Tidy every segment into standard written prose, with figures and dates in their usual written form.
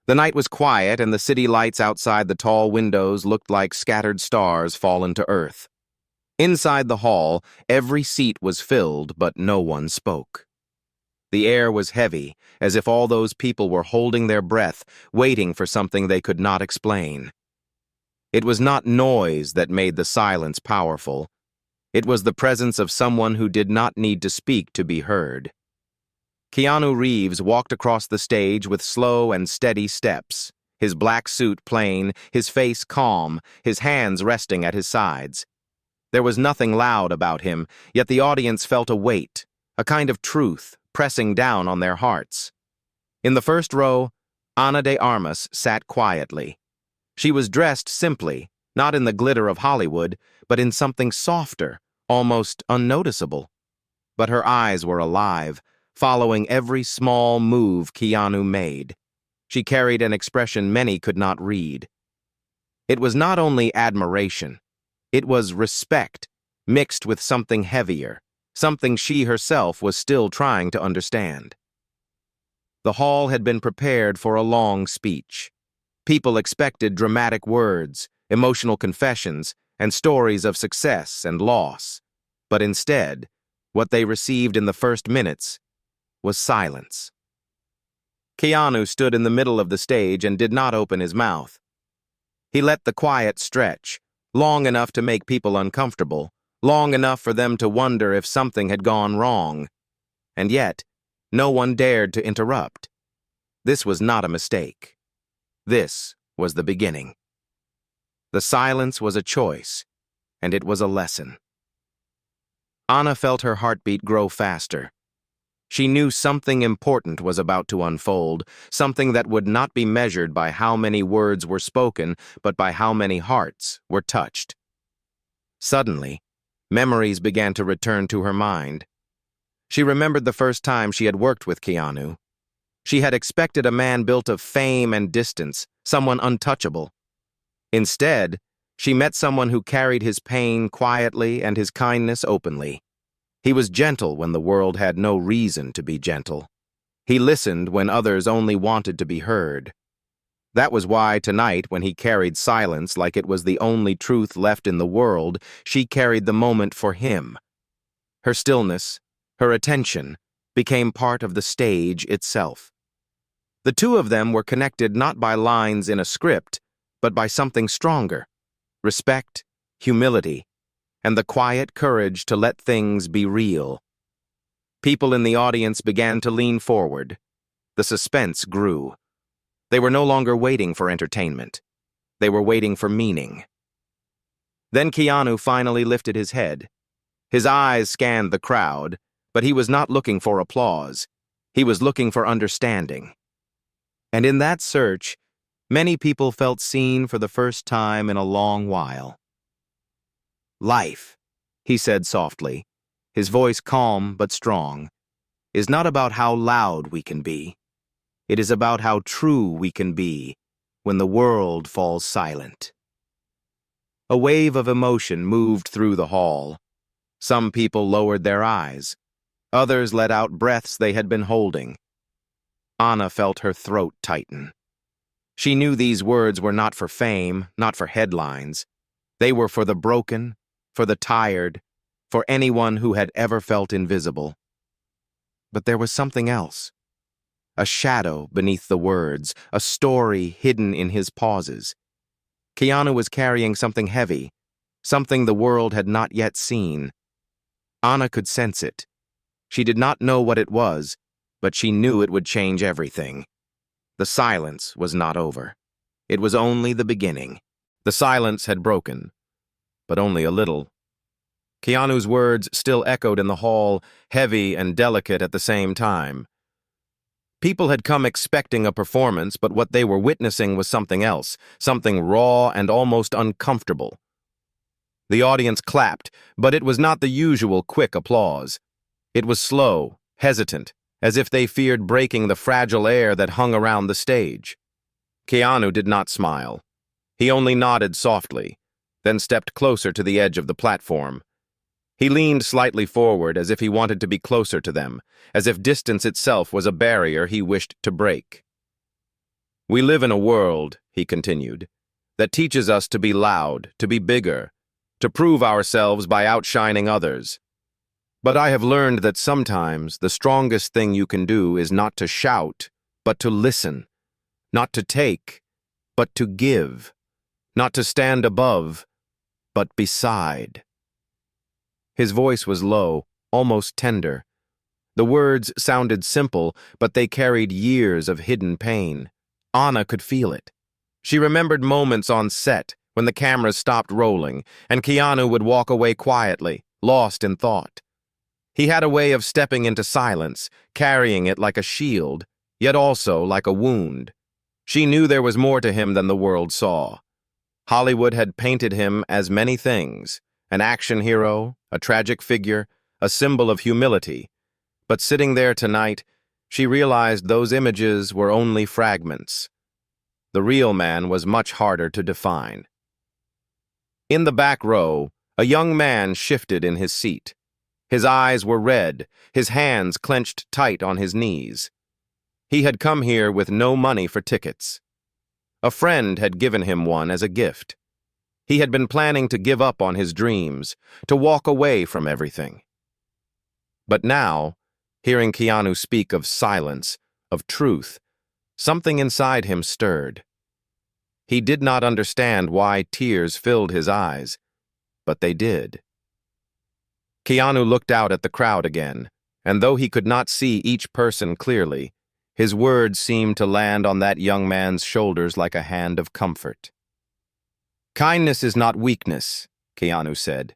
The night was quiet, and the city lights outside the tall windows looked like scattered stars fallen to earth. Inside the hall, every seat was filled, but no one spoke. The air was heavy, as if all those people were holding their breath, waiting for something they could not explain. It was not noise that made the silence powerful. It was the presence of someone who did not need to speak to be heard. Keanu Reeves walked across the stage with slow and steady steps, his black suit plain, his face calm, his hands resting at his sides. There was nothing loud about him, yet the audience felt a weight, a kind of truth, pressing down on their hearts. In the first row, Ana de Armas sat quietly. She was dressed simply, not in the glitter of Hollywood, but in something softer, almost unnoticeable. But her eyes were alive, following every small move Keanu made. She carried an expression many could not read. It was not only admiration. It was respect, mixed with something heavier, something she herself was still trying to understand. The hall had been prepared for a long speech. People expected dramatic words, emotional confessions, and stories of success and loss. But instead, what they received in the first minutes was silence. Keanu stood in the middle of the stage and did not open his mouth. He let the quiet stretch, long enough to make people uncomfortable, long enough for them to wonder if something had gone wrong. And yet, no one dared to interrupt. This was not a mistake. This was the beginning. The silence was a choice, and it was a lesson. Ana felt her heartbeat grow faster. She knew something important was about to unfold, something that would not be measured by how many words were spoken, but by how many hearts were touched. Suddenly, memories began to return to her mind. She remembered the first time she had worked with Keanu. She had expected a man built of fame and distance, someone untouchable. Instead, she met someone who carried his pain quietly and his kindness openly. He was gentle when the world had no reason to be gentle. He listened when others only wanted to be heard. That was why tonight, when he carried silence like it was the only truth left in the world, she carried the moment for him. Her stillness, her attention, became part of the stage itself. The two of them were connected not by lines in a script, but by something stronger: respect, humility, and the quiet courage to let things be real. People in the audience began to lean forward. The suspense grew. They were no longer waiting for entertainment. They were waiting for meaning. Then Keanu finally lifted his head. His eyes scanned the crowd, but he was not looking for applause. He was looking for understanding. And in that search, many people felt seen for the first time in a long while. "Life," he said softly, his voice calm but strong, "is not about how loud we can be. It is about how true we can be when the world falls silent." A wave of emotion moved through the hall. Some people lowered their eyes. Others let out breaths they had been holding. Ana felt her throat tighten. She knew these words were not for fame, not for headlines. They were for the broken, for the tired, for anyone who had ever felt invisible. But there was something else. A shadow beneath the words, a story hidden in his pauses. Keanu was carrying something heavy, something the world had not yet seen. Ana could sense it. She did not know what it was, but she knew it would change everything. The silence was not over. It was only the beginning. The silence had broken, but only a little. Keanu's words still echoed in the hall, heavy and delicate at the same time. People had come expecting a performance, but what they were witnessing was something else, something raw and almost uncomfortable. The audience clapped, but it was not the usual quick applause. It was slow, hesitant, as if they feared breaking the fragile air that hung around the stage. Keanu did not smile. He only nodded softly, then stepped closer to the edge of the platform. He leaned slightly forward as if he wanted to be closer to them, as if distance itself was a barrier he wished to break. We live in a world, he continued, that teaches us to be loud, to be bigger, to prove ourselves by outshining others. But I have learned that sometimes the strongest thing you can do is not to shout, but to listen, not to take, but to give, not to stand above, but beside. His voice was low, almost tender. The words sounded simple, but they carried years of hidden pain. Anna could feel it. She remembered moments on set when the cameras stopped rolling and Keanu would walk away quietly, lost in thought. He had a way of stepping into silence, carrying it like a shield, yet also like a wound. She knew there was more to him than the world saw. Hollywood had painted him as many things, an action hero, a tragic figure, a symbol of humility. But sitting there tonight, she realized those images were only fragments. The real man was much harder to define. In the back row, a young man shifted in his seat. His eyes were red, his hands clenched tight on his knees. He had come here with no money for tickets. A friend had given him one as a gift. He had been planning to give up on his dreams, to walk away from everything. But now, hearing Keanu speak of silence, of truth, something inside him stirred. He did not understand why tears filled his eyes, but they did. Keanu looked out at the crowd again, and though he could not see each person clearly, his words seemed to land on that young man's shoulders like a hand of comfort. Kindness is not weakness, Keanu said.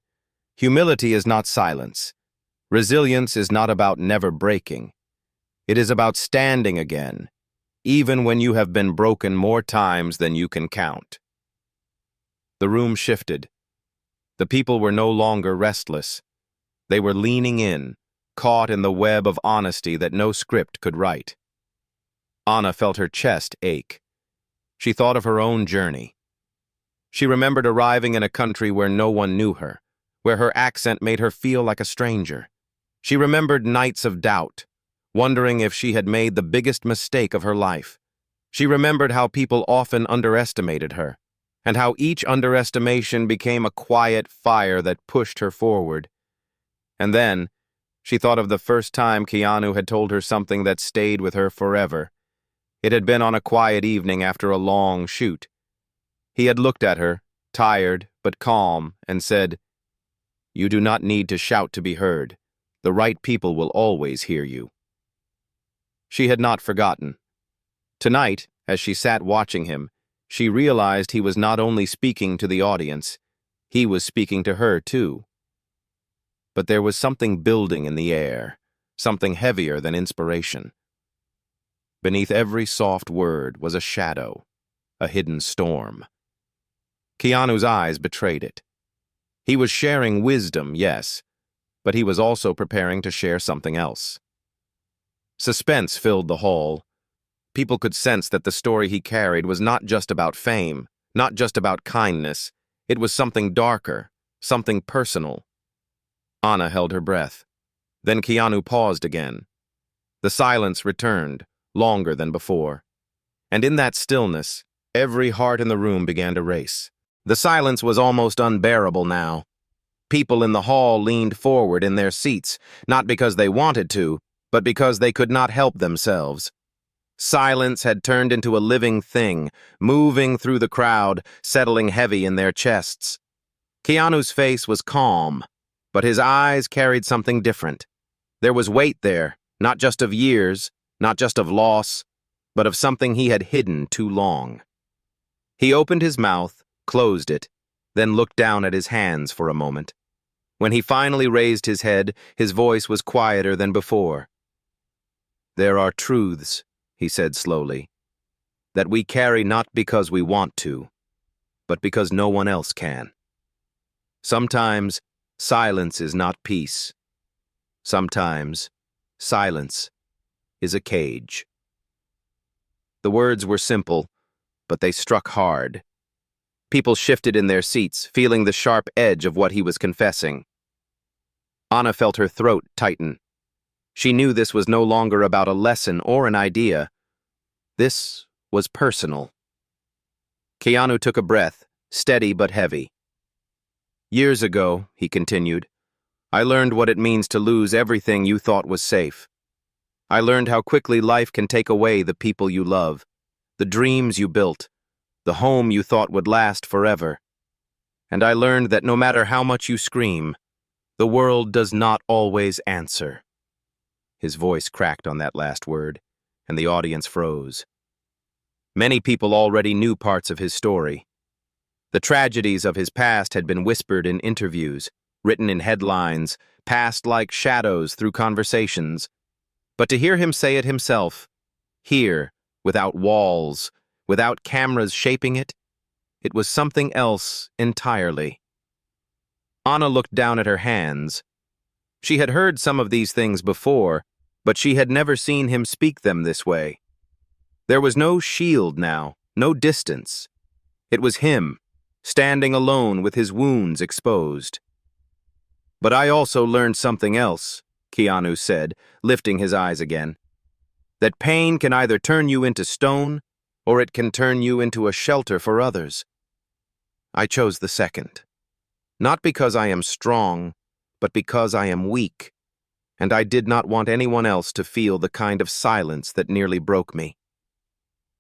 Humility is not silence. Resilience is not about never breaking. It is about standing again, even when you have been broken more times than you can count. The room shifted. The people were no longer restless. They were leaning in, caught in the web of honesty that no script could write. Anna felt her chest ache. She thought of her own journey. She remembered arriving in a country where no one knew her, where her accent made her feel like a stranger. She remembered nights of doubt, wondering if she had made the biggest mistake of her life. She remembered how people often underestimated her, and how each underestimation became a quiet fire that pushed her forward. And then, she thought of the first time Keanu had told her something that stayed with her forever. It had been on a quiet evening after a long shoot. He had looked at her, tired but calm, and said, "You do not need to shout to be heard. The right people will always hear you." She had not forgotten. Tonight, as she sat watching him, she realized he was not only speaking to the audience, he was speaking to her too. But there was something building in the air, something heavier than inspiration. Beneath every soft word was a shadow, a hidden storm. Keanu's eyes betrayed it. He was sharing wisdom, yes, but he was also preparing to share something else. Suspense filled the hall. People could sense that the story he carried was not just about fame, not just about kindness. It was something darker, something personal. Anna held her breath. Then Keanu paused again. The silence returned, longer than before. And in that stillness, every heart in the room began to race. The silence was almost unbearable now. People in the hall leaned forward in their seats, not because they wanted to, but because they could not help themselves. Silence had turned into a living thing, moving through the crowd, settling heavy in their chests. Keanu's face was calm, but his eyes carried something different. There was weight there, not just of years, not just of loss, but of something he had hidden too long. He opened his mouth, closed it, then looked down at his hands for a moment. When he finally raised his head, his voice was quieter than before. "There are truths," he said slowly, "that we carry not because we want to, but because no one else can. Sometimes silence is not peace. Sometimes silence is a cage." The words were simple, but they struck hard. People shifted in their seats, feeling the sharp edge of what he was confessing. Anna felt her throat tighten. She knew this was no longer about a lesson or an idea. This was personal. Keanu took a breath, steady but heavy. Years ago, he continued, I learned what it means to lose everything you thought was safe. I learned how quickly life can take away the people you love, the dreams you built, the home you thought would last forever. And I learned that no matter how much you scream, the world does not always answer. His voice cracked on that last word, and the audience froze. Many people already knew parts of his story. The tragedies of his past had been whispered in interviews, written in headlines, passed like shadows through conversations. But to hear him say it himself, here, without walls, without cameras shaping it, it was something else entirely. Anna looked down at her hands. She had heard some of these things before, but she had never seen him speak them this way. There was no shield now, no distance. It was him, standing alone with his wounds exposed. But I also learned something else, Keanu said, lifting his eyes again. That pain can either turn you into stone, or it can turn you into a shelter for others. I chose the second. Not because I am strong, but because I am weak, and I did not want anyone else to feel the kind of silence that nearly broke me.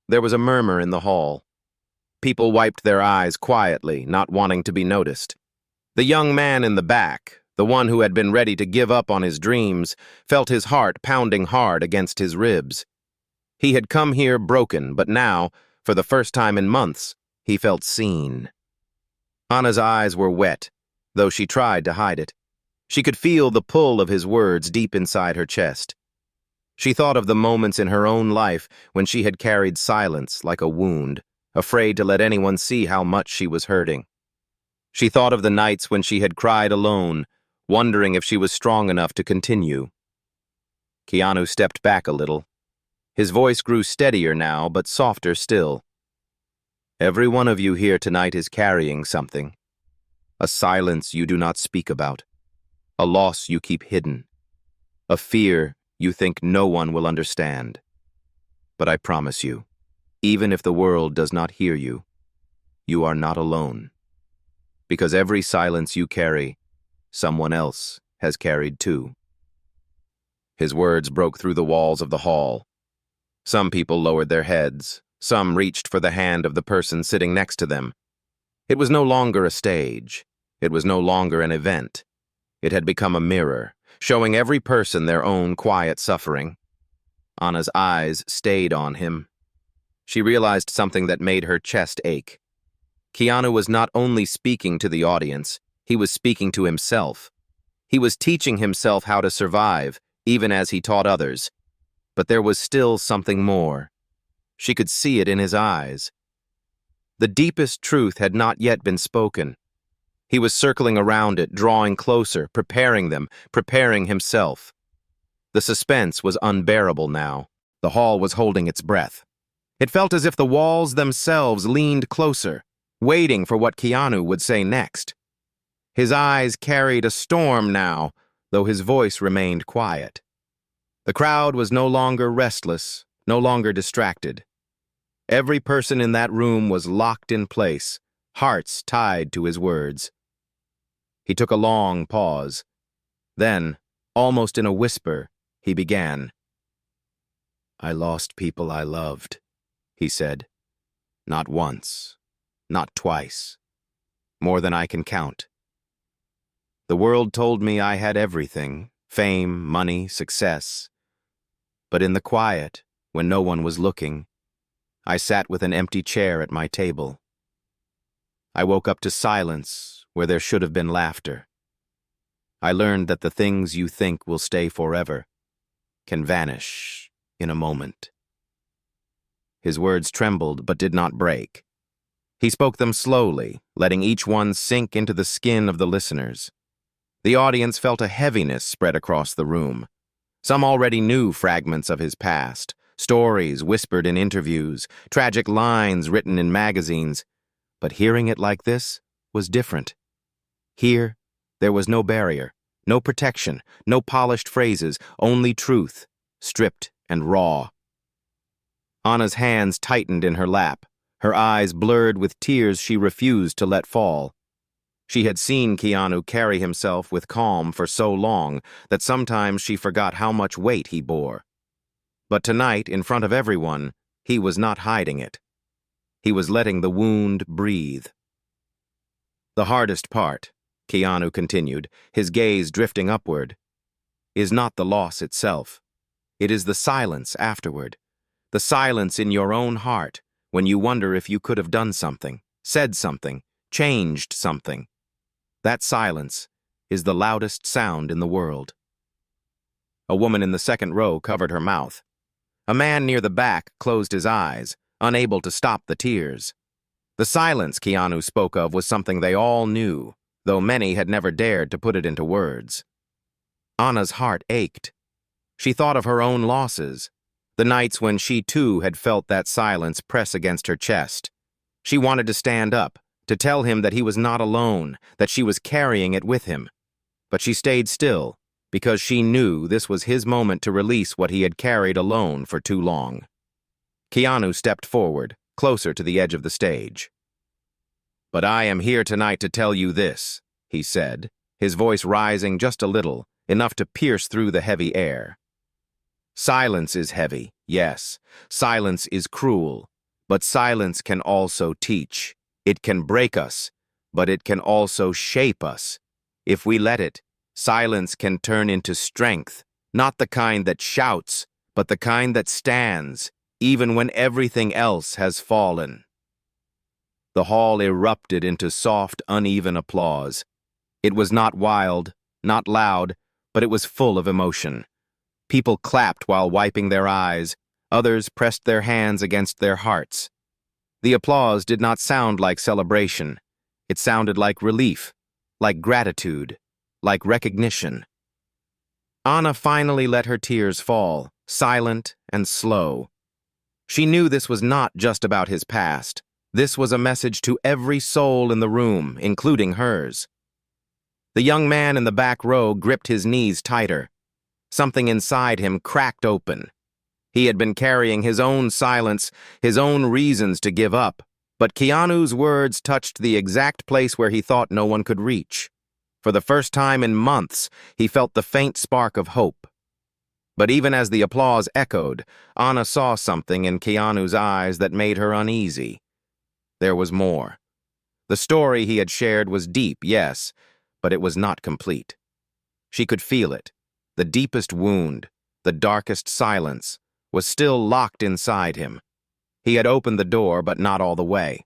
There was a murmur in the hall. People wiped their eyes quietly, not wanting to be noticed. The young man in the back, the one who had been ready to give up on his dreams, felt his heart pounding hard against his ribs. He had come here broken, but now, for the first time in months, he felt seen. Anna's eyes were wet, though she tried to hide it. She could feel the pull of his words deep inside her chest. She thought of the moments in her own life when she had carried silence like a wound, afraid to let anyone see how much she was hurting. She thought of the nights when she had cried alone, wondering if she was strong enough to continue. Keanu stepped back a little. His voice grew steadier now, but softer still. Every one of you here tonight is carrying something. A silence you do not speak about. A loss you keep hidden. A fear you think no one will understand. But I promise you, even if the world does not hear you, you are not alone. Because every silence you carry, someone else has carried too. His words broke through the walls of the hall. Some people lowered their heads. Some reached for the hand of the person sitting next to them. It was no longer a stage. It was no longer an event. It had become a mirror, showing every person their own quiet suffering. Anna's eyes stayed on him. She realized something that made her chest ache. Keanu was not only speaking to the audience, he was speaking to himself. He was teaching himself how to survive, even as he taught others. But there was still something more. She could see it in his eyes. The deepest truth had not yet been spoken. He was circling around it, drawing closer, preparing them, preparing himself. The suspense was unbearable now. The hall was holding its breath. It felt as if the walls themselves leaned closer, waiting for what Keanu would say next. His eyes carried a storm now, though his voice remained quiet. The crowd was no longer restless, no longer distracted. Every person in that room was locked in place, hearts tied to his words. He took a long pause. Then, almost in a whisper, he began. I lost people I loved, he said. Not once, not twice, more than I can count. The world told me I had everything, fame, money, success. But in the quiet, when no one was looking, I sat with an empty chair at my table. I woke up to silence where there should have been laughter. I learned that the things you think will stay forever can vanish in a moment. His words trembled but did not break. He spoke them slowly, letting each one sink into the skin of the listeners. The audience felt a heaviness spread across the room. Some already knew fragments of his past, stories whispered in interviews, tragic lines written in magazines. But hearing it like this was different. Here, there was no barrier, no protection, no polished phrases, only truth, stripped and raw. Anna's hands tightened in her lap, her eyes blurred with tears she refused to let fall. She had seen Keanu carry himself with calm for so long that sometimes she forgot how much weight he bore. But tonight, in front of everyone, he was not hiding it. He was letting the wound breathe. The hardest part, Keanu continued, his gaze drifting upward, is not the loss itself. It is the silence afterward. The silence in your own heart when you wonder if you could have done something, said something, changed something. That silence is the loudest sound in the world. A woman in the second row covered her mouth. A man near the back closed his eyes, unable to stop the tears. The silence Keanu spoke of was something they all knew, though many had never dared to put it into words. Anna's heart ached. She thought of her own losses, the nights when she too had felt that silence press against her chest. She wanted to stand up, to tell him that he was not alone, that she was carrying it with him. But she stayed still, because she knew this was his moment to release what he had carried alone for too long. Keanu stepped forward, closer to the edge of the stage. "But I am here tonight to tell you this," he said, his voice rising just a little, enough to pierce through the heavy air. "Silence is heavy, yes. Silence is cruel. But silence can also teach. It can break us, but it can also shape us. If we let it, silence can turn into strength, not the kind that shouts, but the kind that stands, even when everything else has fallen." The hall erupted into soft, uneven applause. It was not wild, not loud, but it was full of emotion. People clapped while wiping their eyes. Others pressed their hands against their hearts. The applause did not sound like celebration. It sounded like relief, like gratitude, like recognition. Anna finally let her tears fall, silent and slow. She knew this was not just about his past. This was a message to every soul in the room, including hers. The young man in the back row gripped his knees tighter. Something inside him cracked open. He had been carrying his own silence, his own reasons to give up, but Keanu's words touched the exact place where he thought no one could reach. For the first time in months, he felt the faint spark of hope. But even as the applause echoed, Anna saw something in Keanu's eyes that made her uneasy. There was more. The story he had shared was deep, yes, but it was not complete. She could feel it. The deepest wound, the darkest silence, was still locked inside him. He had opened the door, but not all the way.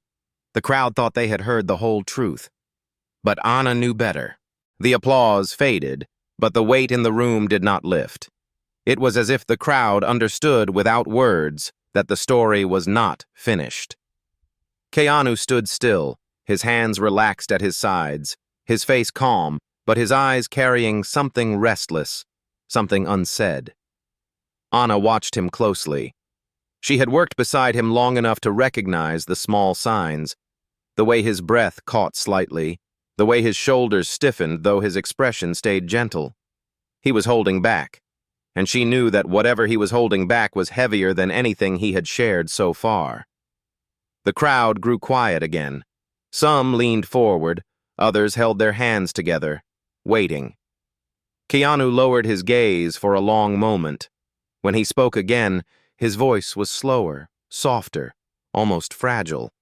The crowd thought they had heard the whole truth. But Anna knew better. The applause faded, but the weight in the room did not lift. It was as if the crowd understood without words that the story was not finished. Keanu stood still, his hands relaxed at his sides, his face calm, but his eyes carrying something restless, something unsaid. Anna watched him closely. She had worked beside him long enough to recognize the small signs, the way his breath caught slightly, the way his shoulders stiffened though his expression stayed gentle. He was holding back, and she knew that whatever he was holding back was heavier than anything he had shared so far. The crowd grew quiet again. Some leaned forward, others held their hands together, waiting. Keanu lowered his gaze for a long moment. When he spoke again, his voice was slower, softer, almost fragile.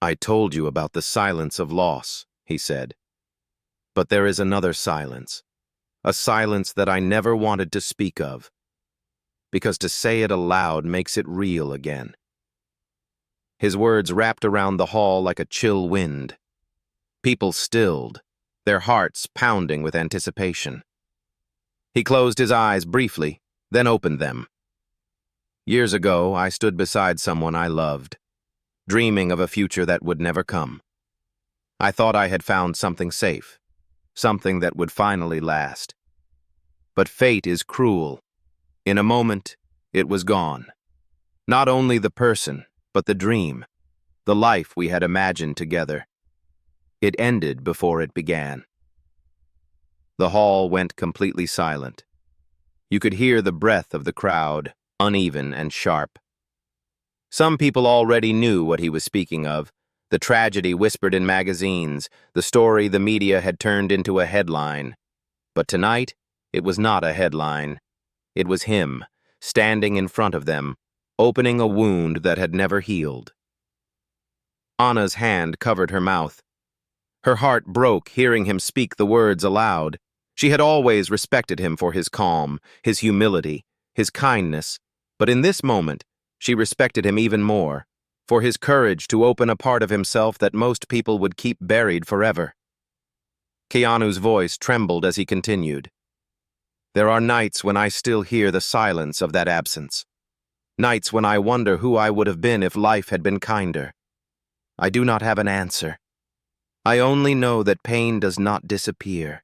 "I told you about the silence of loss," he said. "But there is another silence, a silence that I never wanted to speak of, because to say it aloud makes it real again." His words wrapped around the hall like a chill wind. People stilled, their hearts pounding with anticipation. He closed his eyes briefly, then opened them. "Years ago, I stood beside someone I loved, dreaming of a future that would never come. I thought I had found something safe, something that would finally last. But fate is cruel. In a moment, it was gone. Not only the person, but the dream, the life we had imagined together. It ended before it began." The hall went completely silent. You could hear the breath of the crowd, uneven and sharp. Some people already knew what he was speaking of, the tragedy whispered in magazines, the story the media had turned into a headline. But tonight, it was not a headline. It was him, standing in front of them, opening a wound that had never healed. Anna's hand covered her mouth. Her heart broke hearing him speak the words aloud. She had always respected him for his calm, his humility, his kindness, but in this moment, she respected him even more, for his courage to open a part of himself that most people would keep buried forever. Keanu's voice trembled as he continued. There are nights when I still hear the silence of that absence. Nights when I wonder who I would have been if life had been kinder. I do not have an answer. I only know that pain does not disappear.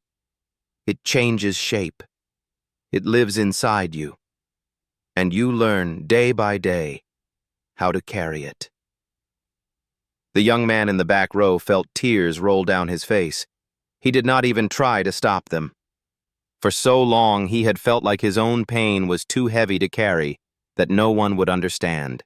It changes shape. It lives inside you. And you learn day by day how to carry it. The young man in the back row felt tears roll down his face. He did not even try to stop them. For so long he had felt like his own pain was too heavy to carry, that no one would understand.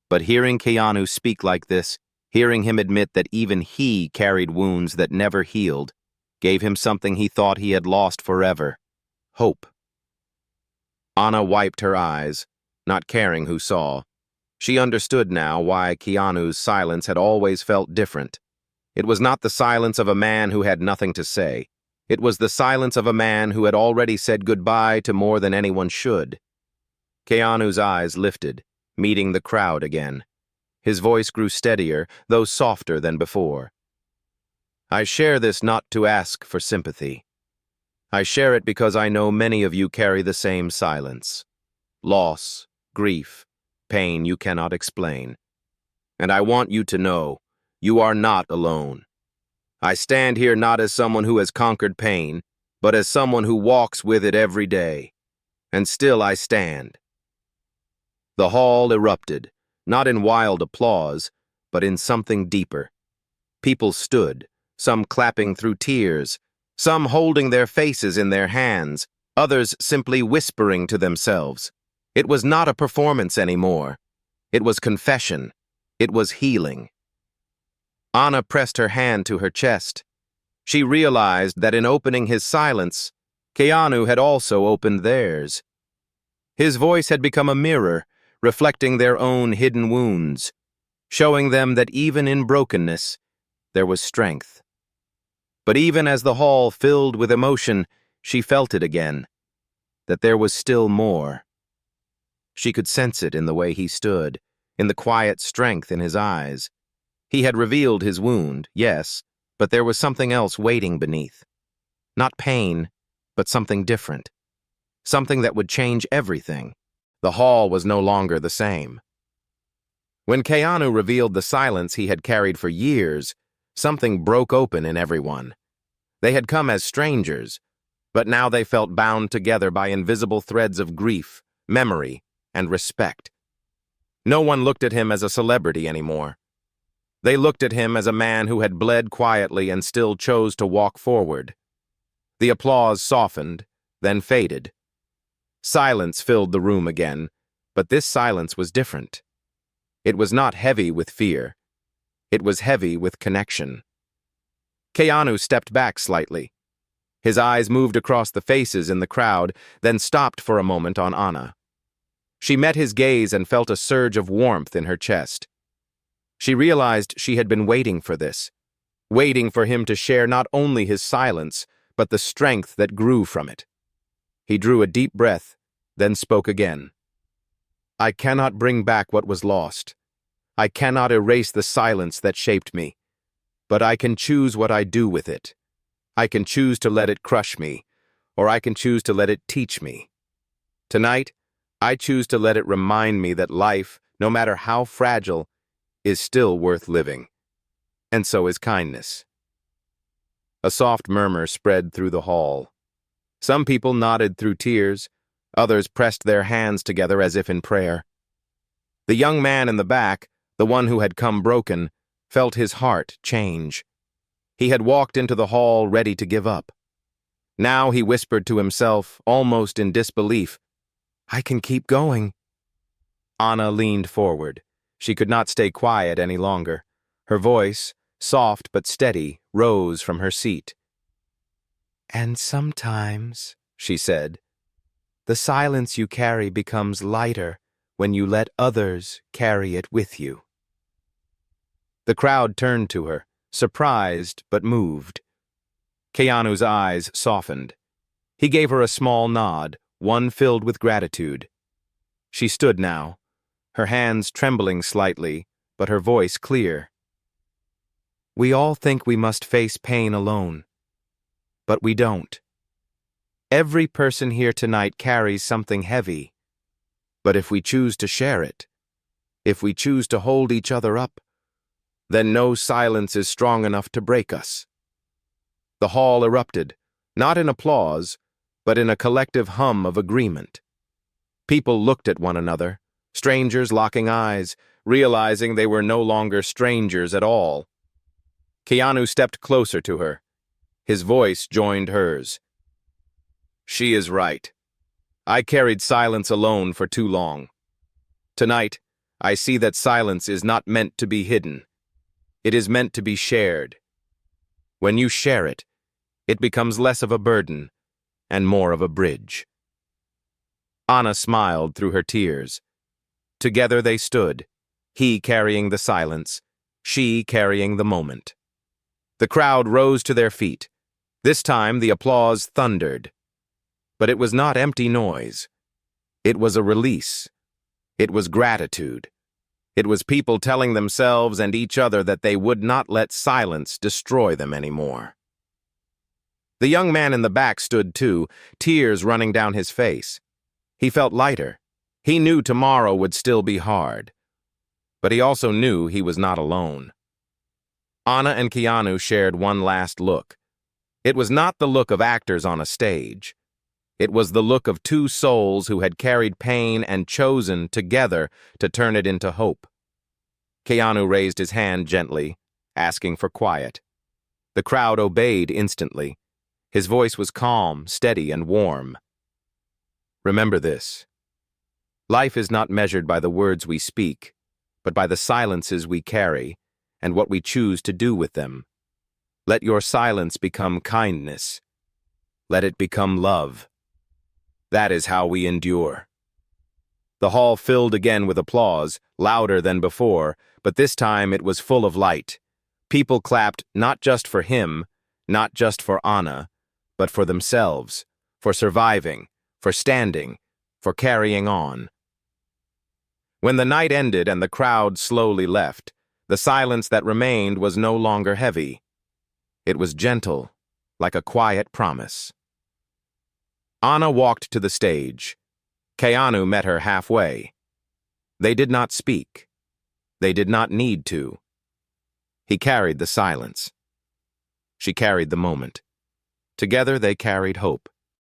But hearing Keanu speak like this, hearing him admit that even he carried wounds that never healed, gave him something he thought he had lost forever: hope. Anna wiped her eyes, not caring who saw. She understood now why Keanu's silence had always felt different. It was not the silence of a man who had nothing to say. It was the silence of a man who had already said goodbye to more than anyone should. Keanu's eyes lifted, meeting the crowd again. His voice grew steadier, though softer than before. I share this not to ask for sympathy. I share it because I know many of you carry the same silence. Loss, grief, pain you cannot explain. And I want you to know, you are not alone. I stand here not as someone who has conquered pain, but as someone who walks with it every day. And still I stand. The hall erupted, not in wild applause, but in something deeper. People stood, some clapping through tears, some holding their faces in their hands, others simply whispering to themselves. It was not a performance anymore. It was confession. It was healing. Anna pressed her hand to her chest. She realized that in opening his silence, Keanu had also opened theirs. His voice had become a mirror, reflecting their own hidden wounds, showing them that even in brokenness, there was strength. But even as the hall filled with emotion, she felt it again, that there was still more. She could sense it in the way he stood, in the quiet strength in his eyes. He had revealed his wound, yes, but there was something else waiting beneath. Not pain, but something different. Something that would change everything. The hall was no longer the same. When Keanu revealed the silence he had carried for years, something broke open in everyone. They had come as strangers, but now they felt bound together by invisible threads of grief, memory, and respect. No one looked at him as a celebrity anymore. They looked at him as a man who had bled quietly and still chose to walk forward. The applause softened, then faded. Silence filled the room again, but this silence was different. It was not heavy with fear. It was heavy with connection. Keanu stepped back slightly. His eyes moved across the faces in the crowd, then stopped for a moment on Anna. She met his gaze and felt a surge of warmth in her chest. She realized she had been waiting for this, waiting for him to share not only his silence, but the strength that grew from it. He drew a deep breath, then spoke again. I cannot bring back what was lost. I cannot erase the silence that shaped me. But I can choose what I do with it. I can choose to let it crush me, or I can choose to let it teach me. Tonight, I choose to let it remind me that life, no matter how fragile, is still worth living. And so is kindness. A soft murmur spread through the hall. Some people nodded through tears, others pressed their hands together as if in prayer. The young man in the back, the one who had come broken, felt his heart change. He had walked into the hall ready to give up. Now he whispered to himself, almost in disbelief, I can keep going. Anna leaned forward. She could not stay quiet any longer. Her voice, soft but steady, rose from her seat. "And sometimes," she said, "the silence you carry becomes lighter when you let others carry it with you." The crowd turned to her, surprised but moved. Keanu's eyes softened. He gave her a small nod, one filled with gratitude. She stood now, her hands trembling slightly, but her voice clear. "We all think we must face pain alone, but we don't. Every person here tonight carries something heavy, but if we choose to share it, if we choose to hold each other up, then no silence is strong enough to break us." The hall erupted, not in applause, but in a collective hum of agreement. People looked at one another, strangers locking eyes, realizing they were no longer strangers at all. Keanu stepped closer to her. His voice joined hers. "She is right. I carried silence alone for too long. Tonight, I see that silence is not meant to be hidden. It is meant to be shared. When you share it, it becomes less of a burden and more of a bridge." Anna smiled through her tears. Together they stood, he carrying the silence, she carrying the moment. The crowd rose to their feet. This time the applause thundered. But it was not empty noise. It was a release. It was gratitude. It was people telling themselves and each other that they would not let silence destroy them anymore. The young man in the back stood too, tears running down his face. He felt lighter. He knew tomorrow would still be hard. But he also knew he was not alone. Anna and Keanu shared one last look. It was not the look of actors on a stage. It was the look of two souls who had carried pain and chosen together to turn it into hope. Keanu raised his hand gently, asking for quiet. The crowd obeyed instantly. His voice was calm, steady, and warm. "Remember this. Life is not measured by the words we speak, but by the silences we carry and what we choose to do with them. Let your silence become kindness. Let it become love. That is how we endure." The hall filled again with applause, louder than before, but this time it was full of light. People clapped not just for him, not just for Anna, but for themselves, for surviving, for standing, for carrying on. When the night ended and the crowd slowly left, the silence that remained was no longer heavy. It was gentle, like a quiet promise. Anna walked to the stage. Keanu met her halfway. They did not speak. They did not need to. He carried the silence. She carried the moment. Together they carried hope.